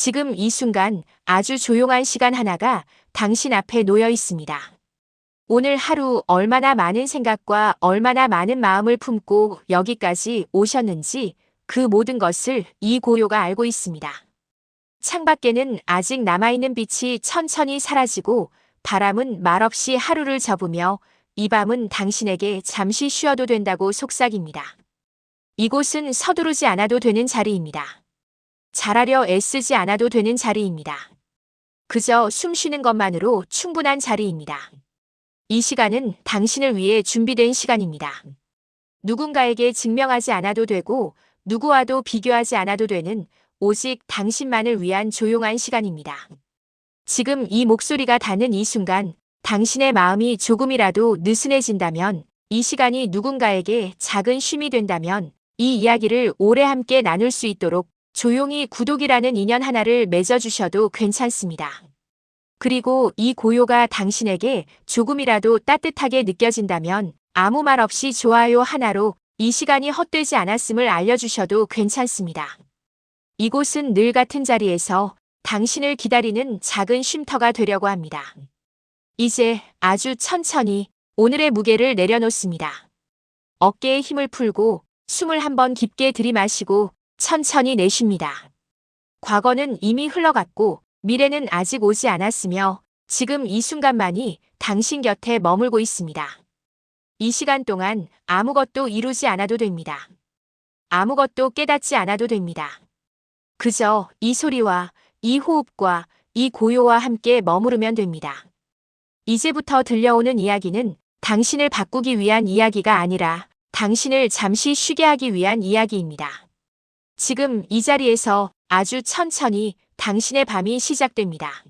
지금 이 순간 아주 조용한 시간 하나가 당신 앞에 놓여 있습니다. 오늘 하루 얼마나 많은 생각과 얼마나 많은 마음을 품고 여기까지 오셨는지 그 모든 것을 이 고요가 알고 있습니다. 창밖에는 아직 남아있는 빛이 천천히 사라지고 바람은 말없이 하루를 접으며 이 밤은 당신에게 잠시 쉬어도 된다고 속삭입니다. 이곳은 서두르지 않아도 되는 자리입니다. 잘하려 애쓰지 않아도 되는 자리입니다. 그저 숨 쉬는 것만으로 충분한 자리입니다. 이 시간은 당신을 위해 준비된 시간입니다. 누군가에게 증명하지 않아도 되고 누구와도 비교하지 않아도 되는 오직 당신만을 위한 조용한 시간입니다. 지금 이 목소리가 닿는 이 순간 당신의 마음이 조금이라도 느슨해진다면, 이 시간이 누군가에게 작은 쉼이 된다면 이 이야기를 오래 함께 나눌 수 있도록 조용히 구독이라는 인연 하나를 맺어주셔도 괜찮습니다. 그리고 이 고요가 당신에게 조금이라도 따뜻하게 느껴진다면 아무 말 없이 좋아요 하나로 이 시간이 헛되지 않았음을 알려주셔도 괜찮습니다. 이곳은 늘 같은 자리에서 당신을 기다리는 작은 쉼터가 되려고 합니다. 이제 아주 천천히 오늘의 무게를 내려놓습니다. 어깨에 힘을 풀고 숨을 한번 깊게 들이마시고 천천히 내쉽니다. 과거는 이미 흘러갔고 미래는 아직 오지 않았으며 지금 이 순간만이 당신 곁에 머물고 있습니다. 이 시간 동안 아무것도 이루지 않아도 됩니다. 아무것도 깨닫지 않아도 됩니다. 그저 이 소리와 이 호흡과 이 고요와 함께 머무르면 됩니다. 이제부터 들려오는 이야기는 당신을 바꾸기 위한 이야기가 아니라 당신을 잠시 쉬게 하기 위한 이야기입니다. 지금 이 자리에서 아주 천천히 당신의 밤이 시작됩니다.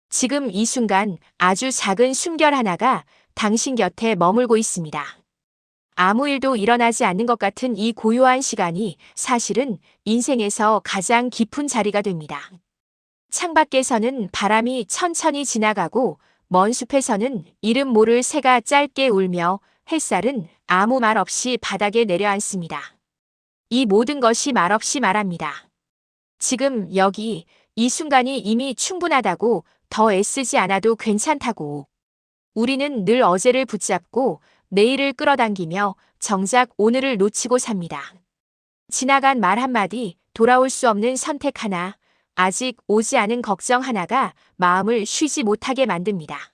지금 이 순간 아주 작은 숨결 하나가 당신 곁에 머물고 있습니다. 아무 일도 일어나지 않는 것 같은 이 고요한 시간이 사실은 인생에서 가장 깊은 자리가 됩니다. 창밖에서는 바람이 천천히 지나가고 먼 숲에서는 이름 모를 새가 짧게 울며 햇살은 아무 말 없이 바닥에 내려앉습니다. 이 모든 것이 말없이 말합니다. 지금 여기 이 순간이 이미 충분하다고, 더 애쓰지 않아도 괜찮다고. 우리는 늘 어제를 붙잡고 내일을 끌어당기며 정작 오늘을 놓치고 삽니다. 지나간 말 한마디, 돌아올 수 없는 선택 하나, 아직 오지 않은 걱정 하나가 마음을 쉬지 못하게 만듭니다.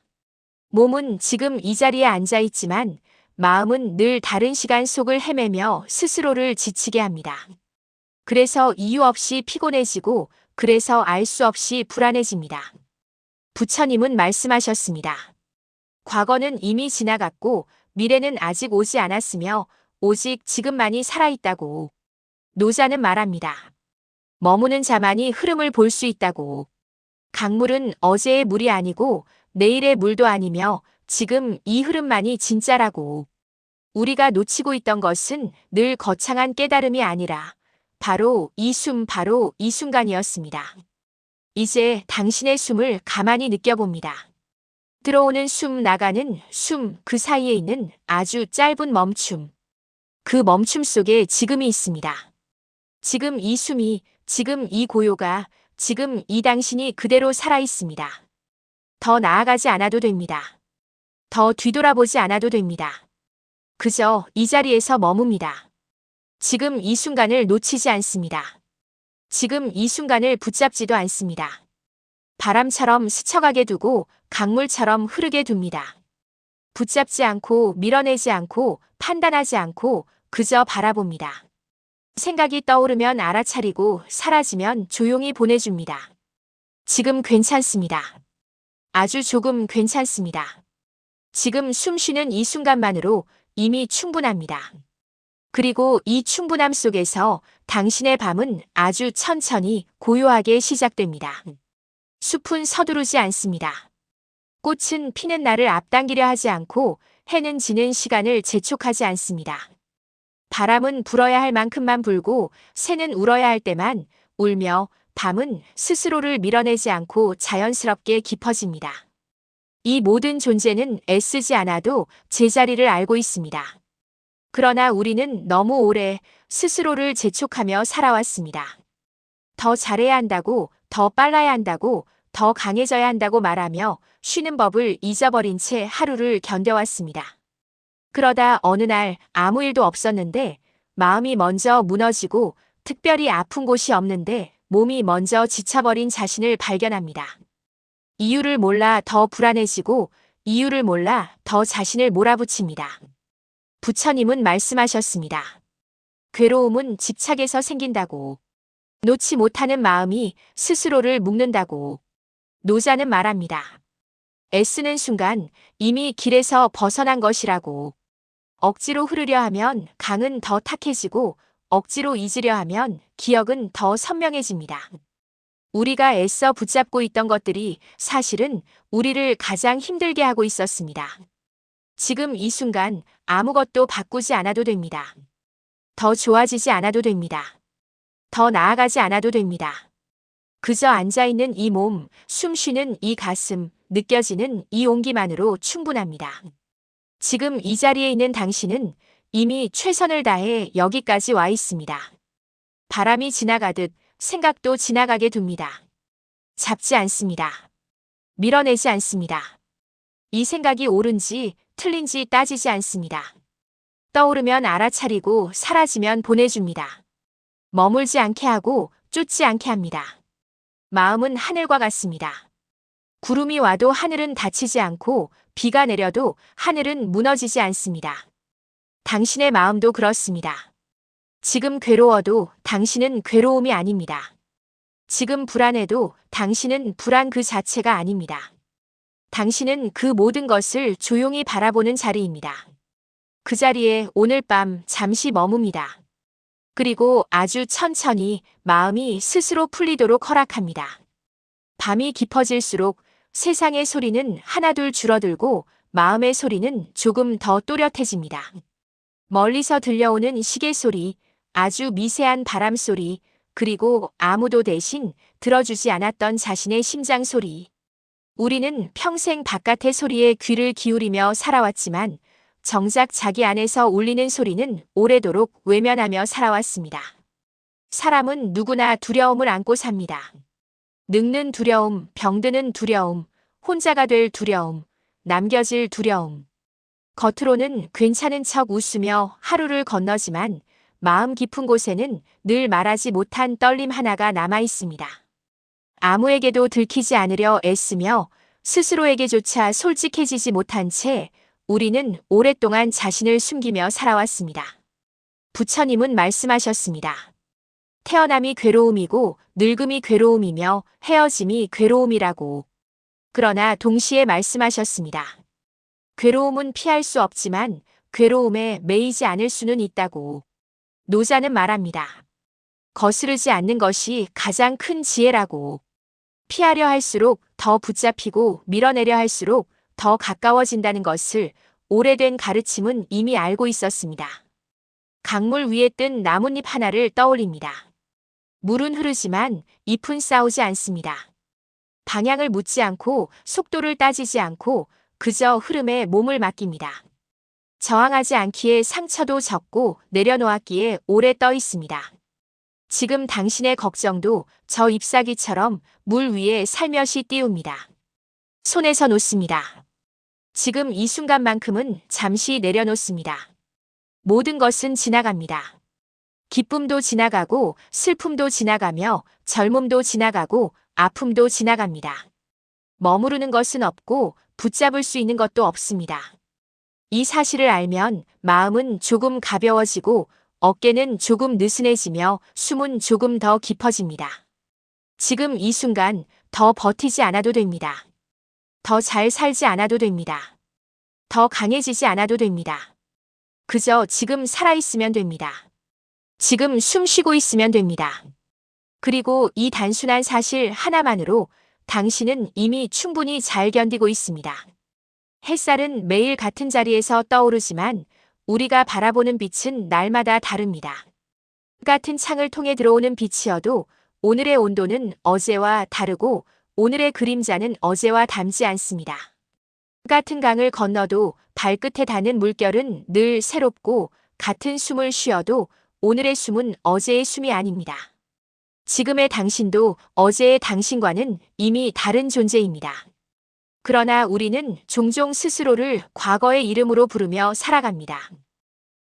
몸은 지금 이 자리에 앉아 있지만 마음은 늘 다른 시간 속을 헤매며 스스로를 지치게 합니다. 그래서 이유 없이 피곤해지고, 그래서 알 수 없이 불안해집니다. 부처님은 말씀하셨습니다. 과거는 이미 지나갔고 미래는 아직 오지 않았으며 오직 지금만이 살아있다고. 노자는 말합니다. 머무는 자만이 흐름을 볼 수 있다고. 강물은 어제의 물이 아니고 내일의 물도 아니며 지금 이 흐름만이 진짜라고. 우리가 놓치고 있던 것은 늘 거창한 깨달음이 아니라 바로 이 순간이었습니다. 이제 당신의 숨을 가만히 느껴봅니다. 들어오는 숨, 나가는 숨, 그 사이에 있는 아주 짧은 멈춤. 그 멈춤 속에 지금이 있습니다. 지금 이 숨이, 지금 이 고요가, 지금 이 당신이 그대로 살아있습니다. 더 나아가지 않아도 됩니다. 더 뒤돌아보지 않아도 됩니다. 그저 이 자리에서 머뭅니다. 지금 이 순간을 놓치지 않습니다. 지금 이 순간을 붙잡지도 않습니다. 바람처럼 스쳐가게 두고 강물처럼 흐르게 둡니다. 붙잡지 않고 밀어내지 않고 판단하지 않고 그저 바라봅니다. 생각이 떠오르면 알아차리고 사라지면 조용히 보내줍니다. 지금 괜찮습니다. 아주 조금 괜찮습니다. 지금 숨 쉬는 이 순간만으로 이미 충분합니다. 그리고 이 충분함 속에서 당신의 밤은 아주 천천히 고요하게 시작됩니다. 숲은 서두르지 않습니다. 꽃은 피는 날을 앞당기려 하지 않고 해는 지는 시간을 재촉하지 않습니다. 바람은 불어야 할 만큼만 불고 새는 울어야 할 때만 울며 밤은 스스로를 밀어내지 않고 자연스럽게 깊어집니다. 이 모든 존재는 애쓰지 않아도 제자리를 알고 있습니다. 그러나 우리는 너무 오래 스스로를 재촉하며 살아왔습니다. 더 잘해야 한다고, 더 빨라야 한다고, 더 강해져야 한다고 말하며 쉬는 법을 잊어버린 채 하루를 견뎌왔습니다. 그러다 어느 날 아무 일도 없었는데 마음이 먼저 무너지고 특별히 아픈 곳이 없는데 몸이 먼저 지쳐버린 자신을 발견합니다. 이유를 몰라 더 불안해지고 이유를 몰라 더 자신을 몰아붙입니다. 부처님은 말씀하셨습니다. 괴로움은 집착에서 생긴다고. 놓지 못하는 마음이 스스로를 묶는다고. 노자는 말합니다. 애쓰는 순간 이미 길에서 벗어난 것이라고. 억지로 흐르려 하면 강은 더 탁해지고 억지로 잊으려 하면 기억은 더 선명해집니다. 우리가 애써 붙잡고 있던 것들이 사실은 우리를 가장 힘들게 하고 있었습니다. 지금 이 순간 아무것도 바꾸지 않아도 됩니다. 더 좋아지지 않아도 됩니다. 더 나아가지 않아도 됩니다. 그저 앉아있는 이 몸, 숨 쉬는 이 가슴, 느껴지는 이 온기만으로 충분합니다. 지금 이 자리에 있는 당신은 이미 최선을 다해 여기까지 와 있습니다. 바람이 지나가듯 생각도 지나가게 둡니다. 잡지 않습니다. 밀어내지 않습니다. 이 생각이 옳은지 틀린지 따지지 않습니다. 떠오르면 알아차리고 사라지면 보내줍니다. 머물지 않게 하고 쫓지 않게 합니다. 마음은 하늘과 같습니다. 구름이 와도 하늘은 닫히지 않고 비가 내려도 하늘은 무너지지 않습니다. 당신의 마음도 그렇습니다. 지금 괴로워도 당신은 괴로움이 아닙니다. 지금 불안해도 당신은 불안 그 자체가 아닙니다. 당신은 그 모든 것을 조용히 바라보는 자리입니다. 그 자리에 오늘 밤 잠시 머뭅니다. 그리고 아주 천천히 마음이 스스로 풀리도록 허락합니다. 밤이 깊어질수록 세상의 소리는 하나둘 줄어들고 마음의 소리는 조금 더 또렷해집니다. 멀리서 들려오는 시계 소리, 아주 미세한 바람 소리, 그리고 아무도 대신 들어주지 않았던 자신의 심장 소리. 우리는 평생 바깥의 소리에 귀를 기울이며 살아왔지만 정작 자기 안에서 울리는 소리는 오래도록 외면하며 살아왔습니다. 사람은 누구나 두려움을 안고 삽니다. 늙는 두려움, 병드는 두려움, 혼자가 될 두려움, 남겨질 두려움. 겉으로는 괜찮은 척 웃으며 하루를 건너지만 마음 깊은 곳에는 늘 말하지 못한 떨림 하나가 남아 있습니다. 아무에게도 들키지 않으려 애쓰며 스스로에게조차 솔직해지지 못한 채 우리는 오랫동안 자신을 숨기며 살아왔습니다. 부처님은 말씀하셨습니다. 태어남이 괴로움이고 늙음이 괴로움이며 헤어짐이 괴로움이라고. 그러나 동시에 말씀하셨습니다. 괴로움은 피할 수 없지만 괴로움에 매이지 않을 수는 있다고. 노자는 말합니다. 거스르지 않는 것이 가장 큰 지혜라고. 피하려 할수록 더 붙잡히고 밀어내려 할수록 더 가까워진다는 것을 오래된 가르침은 이미 알고 있었습니다. 강물 위에 뜬 나뭇잎 하나를 떠올립니다. 물은 흐르지만 잎은 싸우지 않습니다. 방향을 묻지 않고 속도를 따지지 않고 그저 흐름에 몸을 맡깁니다. 저항하지 않기에 상처도 적고 내려놓았기에 오래 떠 있습니다. 지금 당신의 걱정도 저 잎사귀처럼 물 위에 살며시 띄웁니다. 손에서 놓습니다. 지금 이 순간만큼은 잠시 내려놓습니다. 모든 것은 지나갑니다. 기쁨도 지나가고 슬픔도 지나가며 젊음도 지나가고 아픔도 지나갑니다. 머무르는 것은 없고 붙잡을 수 있는 것도 없습니다. 이 사실을 알면 마음은 조금 가벼워지고 어깨는 조금 느슨해지며 숨은 조금 더 깊어집니다. 지금 이 순간 더 버티지 않아도 됩니다. 더 잘 살지 않아도 됩니다. 더 강해지지 않아도 됩니다. 그저 지금 살아있으면 됩니다. 지금 숨 쉬고 있으면 됩니다. 그리고 이 단순한 사실 하나만으로 당신은 이미 충분히 잘 견디고 있습니다. 햇살은 매일 같은 자리에서 떠오르지만 우리가 바라보는 빛은 날마다 다릅니다. 같은 창을 통해 들어오는 빛이어도 오늘의 온도는 어제와 다르고 오늘의 그림자는 어제와 닮지 않습니다. 같은 강을 건너도 발끝에 닿는 물결은 늘 새롭고 같은 숨을 쉬어도 오늘의 숨은 어제의 숨이 아닙니다. 지금의 당신도 어제의 당신과는 이미 다른 존재입니다. 그러나 우리는 종종 스스로를 과거의 이름으로 부르며 살아갑니다.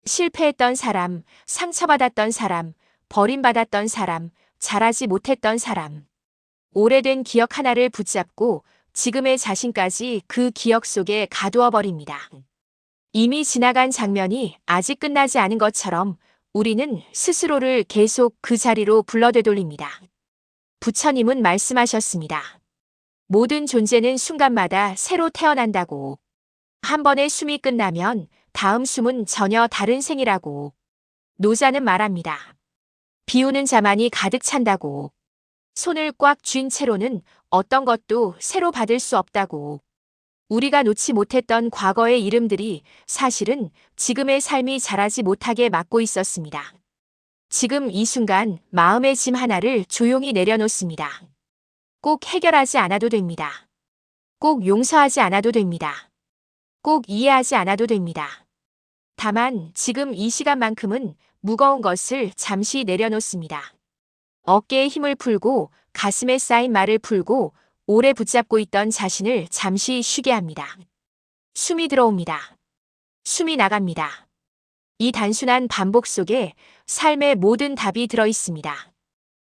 실패했던 사람, 상처받았던 사람, 버림받았던 사람, 잘하지 못했던 사람. 오래된 기억 하나를 붙잡고 지금의 자신까지 그 기억 속에 가두어 버립니다. 이미 지나간 장면이 아직 끝나지 않은 것처럼 우리는 스스로를 계속 그 자리로 불러 되돌립니다. 부처님은 말씀하셨습니다. 모든 존재는 순간마다 새로 태어난다고. 한 번의 숨이 끝나면 다음 숨은 전혀 다른 생이라고. 노자는 말합니다. 비우는 자만이 가득 찬다고. 손을 꽉 쥔 채로는 어떤 것도 새로 받을 수 없다고. 우리가 놓지 못했던 과거의 이름들이 사실은 지금의 삶이 자라지 못하게 막고 있었습니다. 지금 이 순간 마음의 짐 하나를 조용히 내려놓습니다. 꼭 해결하지 않아도 됩니다. 꼭 용서하지 않아도 됩니다. 꼭 이해하지 않아도 됩니다. 다만 지금 이 시간만큼은 무거운 것을 잠시 내려놓습니다. 어깨에 힘을 풀고 가슴에 쌓인 말을 풀고 오래 붙잡고 있던 자신을 잠시 쉬게 합니다. 숨이 들어옵니다. 숨이 나갑니다. 이 단순한 반복 속에 삶의 모든 답이 들어 있습니다.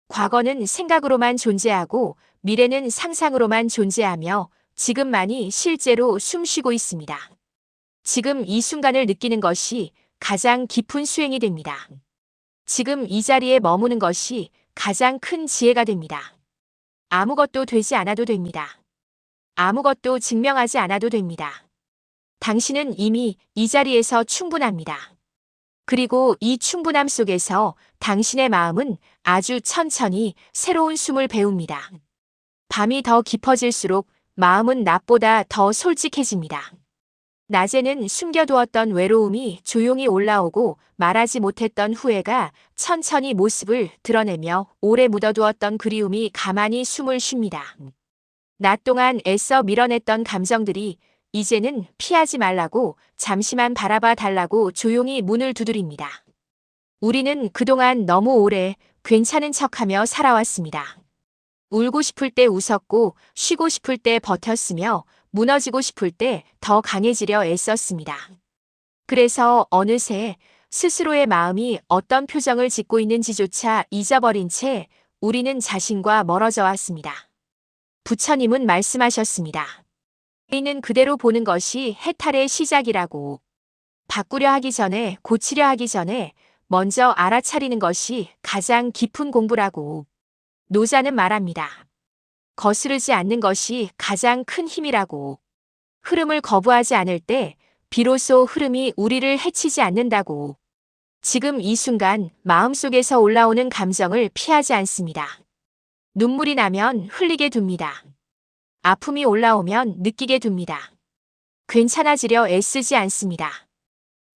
과거는 생각으로만 존재하고 미래는 상상으로만 존재하며 지금만이 실제로 숨쉬고 있습니다. 지금 이 순간을 느끼는 것이 가장 깊은 수행이 됩니다. 지금 이 자리에 머무는 것이 가장 큰 지혜가 됩니다. 아무것도 되지 않아도 됩니다. 아무것도 증명하지 않아도 됩니다. 당신은 이미 이 자리에서 충분합니다. 그리고 이 충분함 속에서 당신의 마음은 아주 천천히 새로운 숨을 배웁니다. 밤이 더 깊어질수록 마음은 낮보다 더 솔직해집니다. 낮에는 숨겨두었던 외로움이 조용히 올라오고 말하지 못했던 후회가 천천히 모습을 드러내며 오래 묻어두었던 그리움이 가만히 숨을 쉽니다. 낮 동안 애써 밀어냈던 감정들이 이제는 피하지 말라고 잠시만 바라봐 달라고 조용히 문을 두드립니다. 우리는 그동안 너무 오래 괜찮은 척하며 살아왔습니다. 울고 싶을 때 웃었고 쉬고 싶을 때 버텼으며 무너지고 싶을 때 더 강해지려 애썼습니다. 그래서 어느새 스스로의 마음이 어떤 표정을 짓고 있는지조차 잊어버린 채 우리는 자신과 멀어져 왔습니다. 부처님은 말씀하셨습니다. 이는 그대로 보는 것이 해탈의 시작이라고. 바꾸려 하기 전에, 고치려 하기 전에 먼저 알아차리는 것이 가장 깊은 공부라고. 노자는 말합니다. 거스르지 않는 것이 가장 큰 힘이라고. 흐름을 거부하지 않을 때 비로소 흐름이 우리를 해치지 않는다고. 지금 이 순간 마음속에서 올라오는 감정을 피하지 않습니다. 눈물이 나면 흘리게 둡니다. 아픔이 올라오면 느끼게 둡니다. 괜찮아지려 애쓰지 않습니다.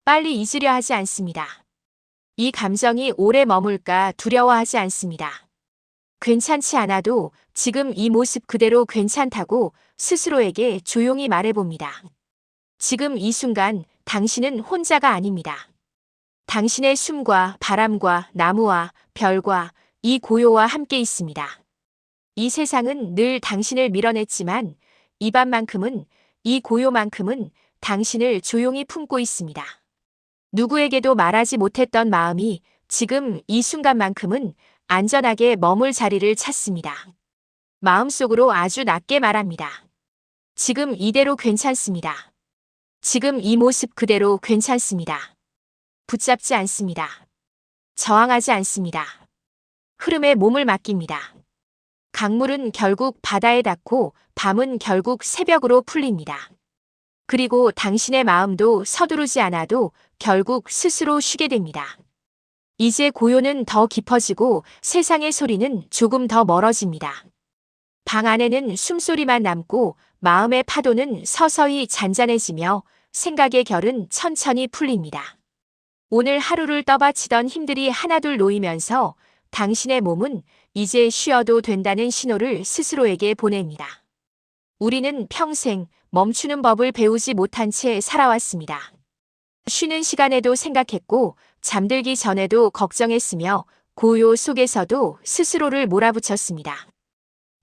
빨리 잊으려 하지 않습니다. 이 감정이 오래 머물까 두려워하지 않습니다. 괜찮지 않아도 지금 이 모습 그대로 괜찮다고 스스로에게 조용히 말해봅니다. 지금 이 순간 당신은 혼자가 아닙니다. 당신의 숨과 바람과 나무와 별과 이 고요와 함께 있습니다. 이 세상은 늘 당신을 밀어냈지만 이 밤만큼은, 이 고요만큼은 당신을 조용히 품고 있습니다. 누구에게도 말하지 못했던 마음이 지금 이 순간만큼은 안전하게 머물 자리를 찾습니다. 마음속으로 아주 낮게 말합니다. 지금 이대로 괜찮습니다. 지금 이 모습 그대로 괜찮습니다. 붙잡지 않습니다. 저항하지 않습니다. 흐름에 몸을 맡깁니다. 강물은 결국 바다에 닿고 밤은 결국 새벽으로 풀립니다. 그리고 당신의 마음도 서두르지 않아도 결국 스스로 쉬게 됩니다. 이제 고요는 더 깊어지고 세상의 소리는 조금 더 멀어집니다. 방 안에는 숨소리만 남고 마음의 파도는 서서히 잔잔해지며 생각의 결은 천천히 풀립니다. 오늘 하루를 떠받치던 힘들이 하나둘 놓이면서 당신의 몸은 이제 쉬어도 된다는 신호를 스스로에게 보냅니다. 우리는 평생 멈추는 법을 배우지 못한 채 살아왔습니다. 쉬는 시간에도 생각했고 잠들기 전에도 걱정했으며 고요 속에서도 스스로를 몰아붙였습니다.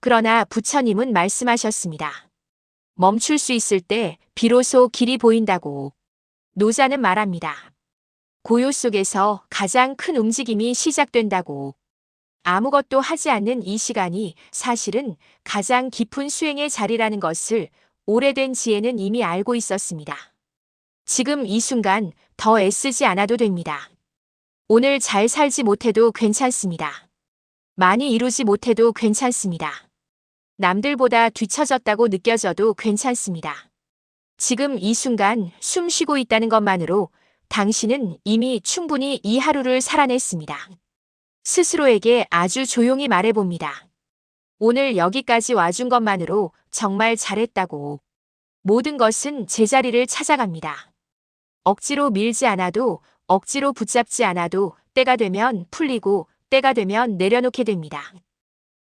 그러나 부처님은 말씀하셨습니다. 멈출 수 있을 때 비로소 길이 보인다고. 노자는 말합니다. 고요 속에서 가장 큰 움직임이 시작된다고. 아무것도 하지 않는 이 시간이 사실은 가장 깊은 수행의 자리라는 것을 오래된 지혜는 이미 알고 있었습니다. 지금 이 순간 더 애쓰지 않아도 됩니다. 오늘 잘 살지 못해도 괜찮습니다. 많이 이루지 못해도 괜찮습니다. 남들보다 뒤처졌다고 느껴져도 괜찮습니다. 지금 이 순간 숨 쉬고 있다는 것만으로 당신은 이미 충분히 이 하루를 살아냈습니다. 스스로에게 아주 조용히 말해봅니다. 오늘 여기까지 와준 것만으로 정말 잘했다고. 모든 것은 제자리를 찾아갑니다. 억지로 밀지 않아도, 억지로 붙잡지 않아도 때가 되면 풀리고 때가 되면 내려놓게 됩니다.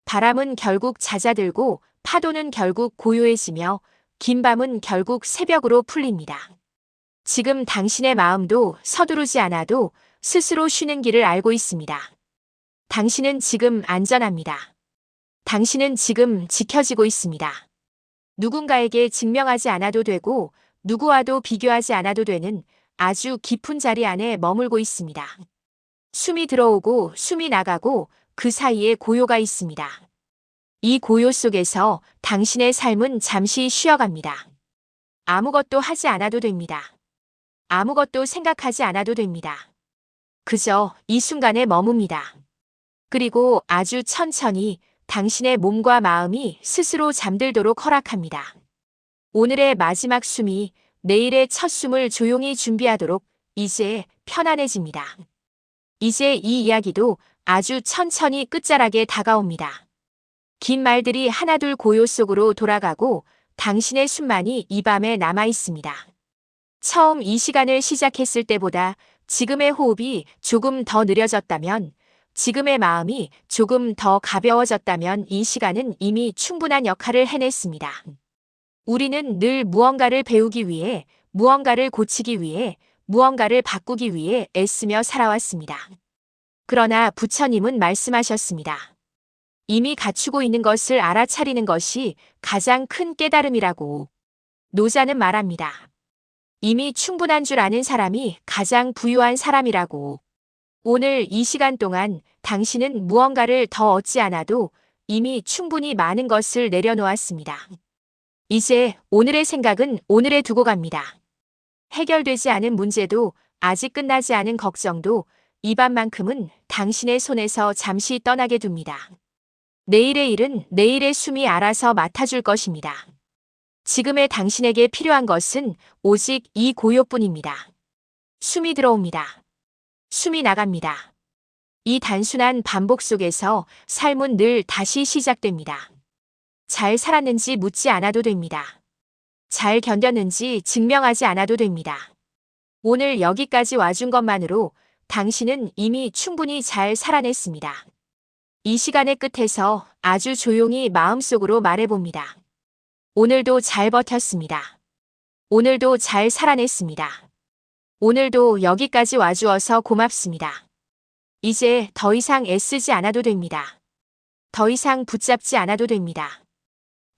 바람은 결국 잦아들고 파도는 결국 고요해지며 긴 밤은 결국 새벽으로 풀립니다. 지금 당신의 마음도 서두르지 않아도 스스로 쉬는 길을 알고 있습니다. 당신은 지금 안전합니다. 당신은 지금 지켜지고 있습니다. 누군가에게 증명하지 않아도 되고 누구와도 비교하지 않아도 되는 아주 깊은 자리 안에 머물고 있습니다. 숨이 들어오고 숨이 나가고 그 사이에 고요가 있습니다. 이 고요 속에서 당신의 삶은 잠시 쉬어갑니다. 아무것도 하지 않아도 됩니다. 아무것도 생각하지 않아도 됩니다. 그저 이 순간에 머뭅니다. 그리고 아주 천천히 당신의 몸과 마음이 스스로 잠들도록 허락합니다. 오늘의 마지막 숨이 내일의 첫 숨을 조용히 준비하도록 이제 편안해집니다. 이제 이 이야기도 아주 천천히 끝자락에 다가옵니다. 긴 말들이 하나둘 고요 속으로 돌아가고 당신의 숨만이 이 밤에 남아 있습니다. 처음 이 시간을 시작했을 때보다 지금의 호흡이 조금 더 느려졌다면, 지금의 마음이 조금 더 가벼워졌다면 이 시간은 이미 충분한 역할을 해냈습니다. 우리는 늘 무언가를 배우기 위해, 무언가를 고치기 위해, 무언가를 바꾸기 위해 애쓰며 살아왔습니다. 그러나 부처님은 말씀하셨습니다. 이미 갖추고 있는 것을 알아차리는 것이 가장 큰 깨달음이라고. 노자는 말합니다. 이미 충분한 줄 아는 사람이 가장 부유한 사람이라고. 오늘 이 시간 동안 당신은 무언가를 더 얻지 않아도 이미 충분히 많은 것을 내려놓았습니다. 이제 오늘의 생각은 오늘에 두고 갑니다. 해결되지 않은 문제도 아직 끝나지 않은 걱정도 이 밤만큼은 당신의 손에서 잠시 떠나게 둡니다. 내일의 일은 내일의 숨이 알아서 맡아줄 것입니다. 지금의 당신에게 필요한 것은 오직 이 고요뿐입니다. 숨이 들어옵니다. 숨이 나갑니다. 이 단순한 반복 속에서 삶은 늘 다시 시작됩니다. 잘 살았는지 묻지 않아도 됩니다. 잘 견뎠는지 증명하지 않아도 됩니다. 오늘 여기까지 와준 것만으로 당신은 이미 충분히 잘 살아냈습니다. 이 시간의 끝에서 아주 조용히 마음속으로 말해봅니다. 오늘도 잘 버텼습니다. 오늘도 잘 살아냈습니다. 오늘도 여기까지 와주어서 고맙습니다. 이제 더 이상 애쓰지 않아도 됩니다. 더 이상 붙잡지 않아도 됩니다.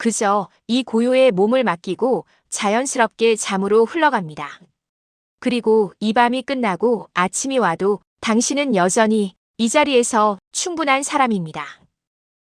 그저 이 고요에 몸을 맡기고 자연스럽게 잠으로 흘러갑니다. 그리고 이 밤이 끝나고 아침이 와도 당신은 여전히 이 자리에서 충분한 사람입니다.